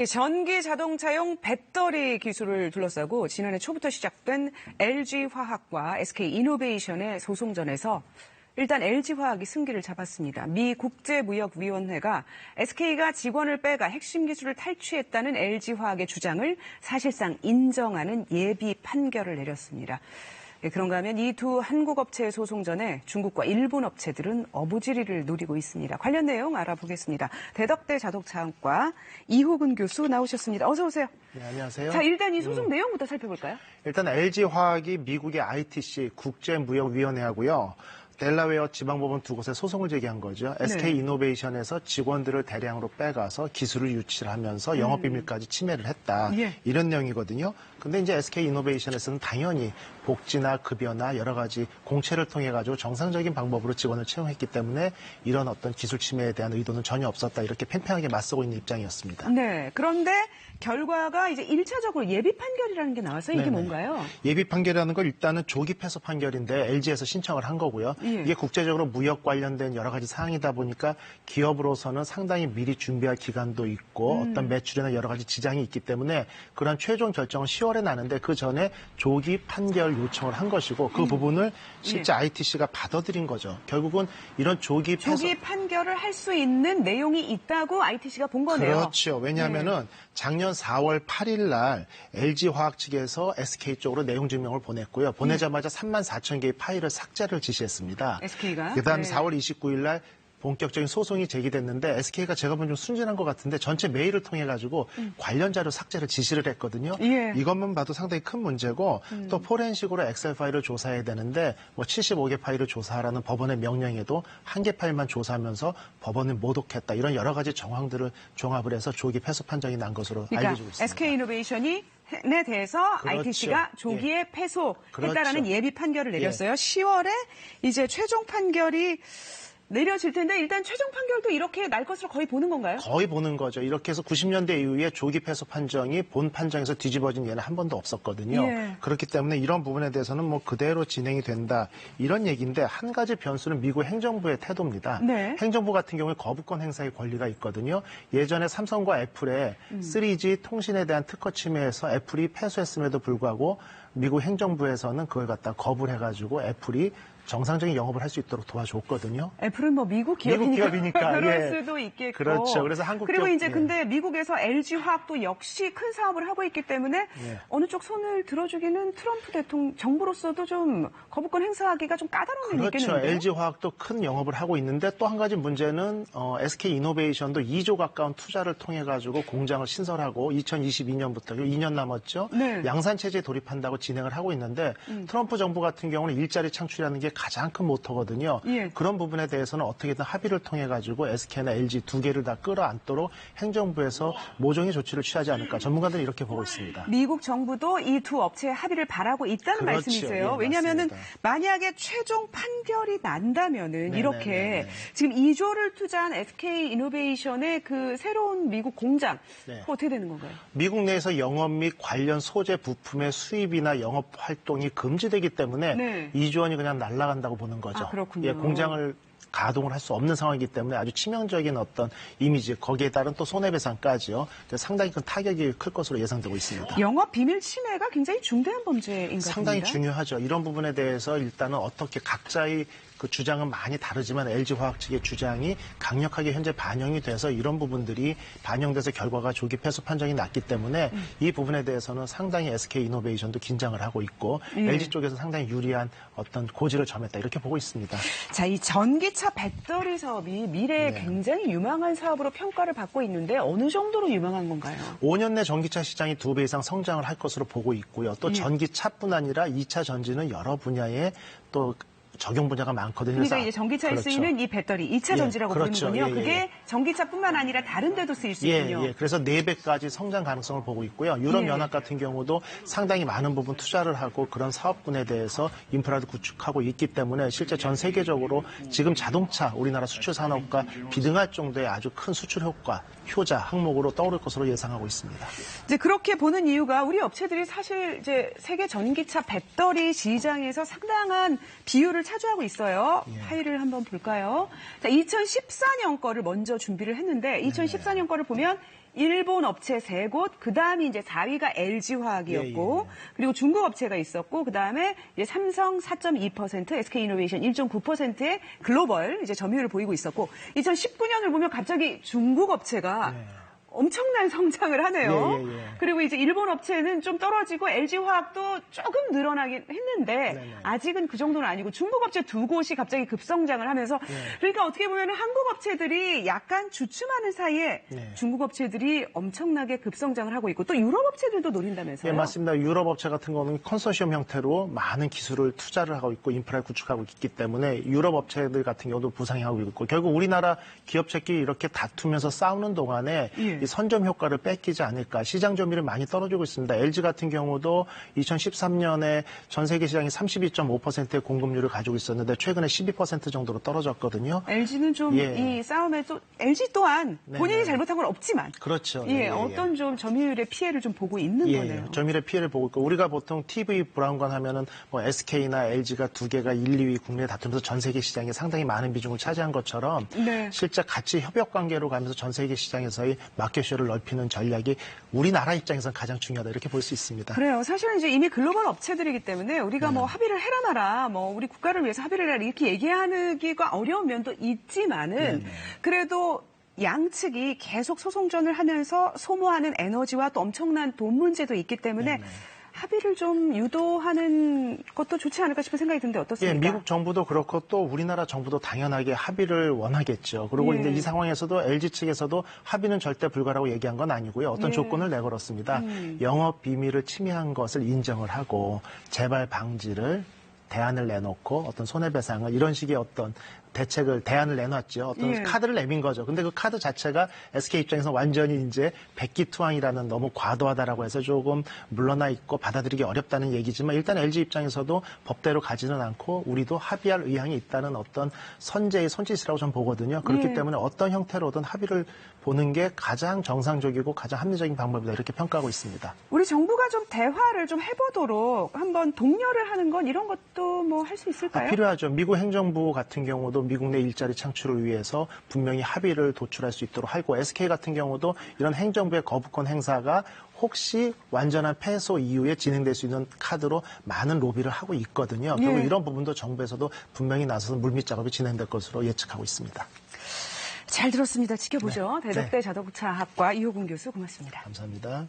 전기 자동차용 배터리 기술을 둘러싸고 지난해 초부터 시작된 LG화학과 SK이노베이션의 소송전에서 일단 LG화학이 승기를 잡았습니다. 미 국제무역위원회가 SK가 직원을 빼가 핵심 기술을 탈취했다는 LG화학의 주장을 사실상 인정하는 예비 판결을 내렸습니다. 그런가 하면 이 두 한국 업체의 소송전에 중국과 일본 업체들은 어부지리를 노리고 있습니다. 관련 내용 알아보겠습니다. 대덕대 자동차학과 이호근 교수 나오셨습니다. 어서 오세요. 네, 안녕하세요. 자, 일단 이 소송 내용부터 살펴볼까요? 일단 LG화학이 미국의 ITC 국제무역위원회하고요. 델라웨어 지방법원 두 곳에 소송을 제기한 거죠. SK이노베이션에서 직원들을 대량으로 빼가서 기술을 유치를 하면서 영업비밀까지 침해를 했다. 이런 내용이거든요. 근데 이제 SK이노베이션에서는 당연히 복지나 급여나 여러 가지 공채를 통해 가지고 정상적인 방법으로 직원을 채용했기 때문에 이런 어떤 기술 침해에 대한 의도는 전혀 없었다. 이렇게 팽팽하게 맞서고 있는 입장이었습니다. 네. 그런데 결과가 이제 1차적으로 예비 판결이라는 게 나와서 이게 뭔가요? 예비 판결이라는 걸 일단은 조기 패소 판결인데 LG에서 신청을 한 거고요. 이게 국제적으로 무역 관련된 여러 가지 사항이다 보니까 기업으로서는 상당히 미리 준비할 기간도 있고 어떤 매출이나 여러 가지 지장이 있기 때문에 그런 최종 결정은 10월에 나는데 그 전에 조기 판결 요청을 한 것이고 그 부분을 실제 ITC가 받아들인 거죠. 결국은 이런 조기 판결을 할 수 있는 내용이 있다고 ITC가 본 거네요. 그렇죠. 왜냐하면은 작년 4월 8일 날 LG화학 측에서 SK 쪽으로 내용 증명을 보냈고요. 보내자마자 34,000개의 파일을 삭제를 지시했습니다. SK가? 그다음에 4월 29일 날 본격적인 소송이 제기됐는데 SK가 제가 보면 좀 순진한 것 같은데 전체 메일을 통해 가지고 관련 자료 삭제를 지시를 했거든요. 이것만 봐도 상당히 큰 문제고 또 포렌식으로 엑셀 파일을 조사해야 되는데 뭐 75개 파일을 조사하라는 법원의 명령에도 1개 파일만 조사하면서 법원을 모독했다. 이런 여러 가지 정황들을 종합을 해서 조기 패소 판정이 난 것으로 알려지고 있습니다. SK이노베이션이 에 대해서 ITC가 조기에 패소했다라는 예비 판결을 내렸어요. 10월에 이제 최종 판결이 내려질 텐데 일단 최종 판결도 이렇게 날 것으로 거의 보는 건가요? 거의 보는 거죠. 이렇게 해서 90년대 이후에 조기 패소 판정이 본 판정에서 뒤집어진 예는 한 번도 없었거든요. 그렇기 때문에 이런 부분에 대해서는 뭐 그대로 진행이 된다. 이런 얘기인데 한 가지 변수는 미국 행정부의 태도입니다. 행정부 같은 경우에 거부권 행사의 권리가 있거든요. 예전에 삼성과 애플의 3G 통신에 대한 특허 침해에서 애플이 패소했음에도 불구하고 미국 행정부에서는 그걸 갖다 거부를 해가지고 애플이 정상적인 영업을 할 수 있도록 도와줬거든요. 애플은 뭐 미국 기업이니까 그럴 수도 있겠고. 그렇죠. 그래서 한국 그리고 이제 근데 미국에서 LG화학도 역시 큰 사업을 하고 있기 때문에 어느 쪽 손을 들어주기는 트럼프 대통령 정부로서도 좀 거부권 행사하기가 좀 까다로움이 있겠는데요. 그렇죠. LG화학도 큰 영업을 하고 있는데 또 한 가지 문제는 SK이노베이션도 2조 가까운 투자를 통해 가지고 공장을 신설하고 2022년부터 2년 남았죠. 양산체제에 돌입한다고 진행을 하고 있는데 트럼프 정부 같은 경우는 일자리 창출이라는 게 가장 큰 모토거든요. 그런 부분에 대해서는 어떻게든 합의를 통해 가지고 SK나 LG 두 개를 다 끌어안도록 행정부에서 모종의 조치를 취하지 않을까 전문가들은 이렇게 보고 있습니다. 미국 정부도 이 두 업체의 합의를 바라고 있다는 말씀이세요. 왜냐하면은 만약에 최종 판결이 난다면은 이렇게 지금 2조를 투자한 SK이노베이션의 그 새로운 미국 공장 어떻게 되는 건가요? 미국 내에서 영업 및 관련 소재 부품의 수입이나 영업 활동이 금지되기 때문에 2조 원이 그냥 날아간다고 보는 거죠. 그렇군요. 공장을 가동을 할 수 없는 상황이기 때문에 아주 치명적인 어떤 이미지, 거기에 따른 또 손해배상까지요. 상당히 큰 타격이 클 것으로 예상되고 있습니다. 영업 비밀 침해가 굉장히 중대한 범죄인 것 같습니다. 상당히 중요하죠. 이런 부분에 대해서 일단은 어떻게 각자의 그 주장은 많이 다르지만 LG화학 측의 주장이 강력하게 현재 반영이 돼서 이런 부분들이 반영돼서 결과가 조기 패소 판정이 났기 때문에 이 부분에 대해서는 상당히 SK이노베이션도 긴장을 하고 있고 LG 쪽에서 상당히 유리한 어떤 고지를 점했다 이렇게 보고 있습니다. 자, 이 전기차 배터리 사업이 미래에 굉장히 유망한 사업으로 평가를 받고 있는데 어느 정도로 유망한 건가요? 5년 내 전기차 시장이 2배 이상 성장을 할 것으로 보고 있고요. 또 전기차뿐 아니라 2차 전지는 여러 분야에 또 적용 분야가 많거든요. 그러니까 이제 전기차에 쓰이는 이 배터리, 2차 전지라고 부르는군요. 그게 전기차뿐만 아니라 다른 데도 쓰일 수 있군요. 그래서 4배까지 성장 가능성을 보고 있고요. 유럽연합 같은 경우도 상당히 많은 부분 투자를 하고 그런 사업군에 대해서 인프라도 구축하고 있기 때문에 실제 전 세계적으로 지금 자동차 우리나라 수출 산업과 비등할 정도의 아주 큰 수출 효과, 효자 항목으로 떠오를 것으로 예상하고 있습니다. 이제 그렇게 보는 이유가 우리 업체들이 사실 이제 세계 전기차 배터리 시장에서 상당한 비율을 차지하고 있어요. 파일을 한번 볼까요? 자, 2014년 거를 먼저 준비를 했는데 2014년 거를 보면 일본 업체 3곳, 그 다음이 이제 4위가 LG화학이었고, 그리고 중국 업체가 있었고, 그 다음에 이제 삼성 4.2%, SK이노베이션 1.9%의 글로벌 이제 점유율을 보이고 있었고, 2019년을 보면 갑자기 중국 업체가 엄청난 성장을 하네요. 그리고 이제 일본 업체는 좀 떨어지고 LG화학도 조금 늘어나긴 했는데 아직은 그 정도는 아니고 중국 업체 2곳이 갑자기 급성장을 하면서 그러니까 어떻게 보면 한국 업체들이 약간 주춤하는 사이에 중국 업체들이 엄청나게 급성장을 하고 있고 또 유럽 업체들도 노린다면서요? 예, 맞습니다. 유럽 업체 같은 경우는 컨소시엄 형태로 많은 기술을 투자를 하고 있고 인프라를 구축하고 있기 때문에 유럽 업체들 같은 경우도 부상하고 있고 결국 우리나라 기업체끼리 이렇게 다투면서 싸우는 동안에 이 선점 효과를 뺏기지 않을까. 시장 점유율이 많이 떨어지고 있습니다. LG 같은 경우도 2013년에 전 세계 시장이 32.5%의 공급률을 가지고 있었는데 최근에 12% 정도로 떨어졌거든요. LG는 좀 이 싸움에 또 LG 또한 본인이 잘못한 건 없지만 그렇죠. 어떤 좀 점유율의 피해를 좀 보고 있는 거네요. 점유율의 피해를 보고 있고 우리가 보통 TV 브라운관 하면은 뭐 SK나 LG가 2개가 1, 2위 국내에 다투면서 전 세계 시장에 상당히 많은 비중을 차지한 것처럼 실제 같이 협력 관계로 가면서 전 세계 시장에서의 마켓쉐어를 넓히는 전략이 우리나라 입장에서는 가장 중요하다 이렇게 볼 수 있습니다. 그래요. 사실은 이제 이미 글로벌 업체들이기 때문에 우리가 뭐 합의를 해라 마라, 뭐 우리 국가를 위해서 합의를 해라 이렇게 얘기하기가 어려운 면도 있지만은 그래도 양측이 계속 소송전을 하면서 소모하는 에너지와 또 엄청난 돈 문제도 있기 때문에 합의를 좀 유도하는 것도 좋지 않을까 싶은 생각이 드는데 어떻습니까? 예, 미국 정부도 그렇고 또 우리나라 정부도 당연하게 합의를 원하겠죠. 그리고 이제 이 상황에서도 LG 측에서도 합의는 절대 불가라고 얘기한 건 아니고요. 어떤 조건을 내걸었습니다. 영업 비밀을 침해한 것을 인정을 하고 재발 방지를 대안을 내놓고 어떤 손해배상을 이런 식의 어떤 대안을 내놨죠. 어떤 카드를 내민 거죠. 근데 그 카드 자체가 SK 입장에서 완전히 이제 백기투항이라는 너무 과도하다라고 해서 조금 물러나 있고 받아들이기 어렵다는 얘기지만 일단 LG 입장에서도 법대로 가지는 않고 우리도 합의할 의향이 있다는 어떤 선제의 손짓이라고 저는 보거든요. 그렇기 때문에 어떤 형태로든 합의를 보는 게 가장 정상적이고 가장 합리적인 방법이다 이렇게 평가하고 있습니다. 우리 정부가 좀 대화를 좀 해보도록 한번 독려를 하는 건 이런 것도 뭐 할 수 있을까요? 필요하죠. 미국 행정부 같은 경우도 미국 내 일자리 창출을 위해서 분명히 합의를 도출할 수 있도록 하고 SK 같은 경우도 이런 행정부의 거부권 행사가 혹시 완전한 패소 이후에 진행될 수 있는 카드로 많은 로비를 하고 있거든요. 그리고 이런 부분도 정부에서도 분명히 나서서 물밑 작업이 진행될 것으로 예측하고 있습니다. 잘 들었습니다. 지켜보죠. 대덕대 자동차학과 이호근 교수 고맙습니다. 감사합니다.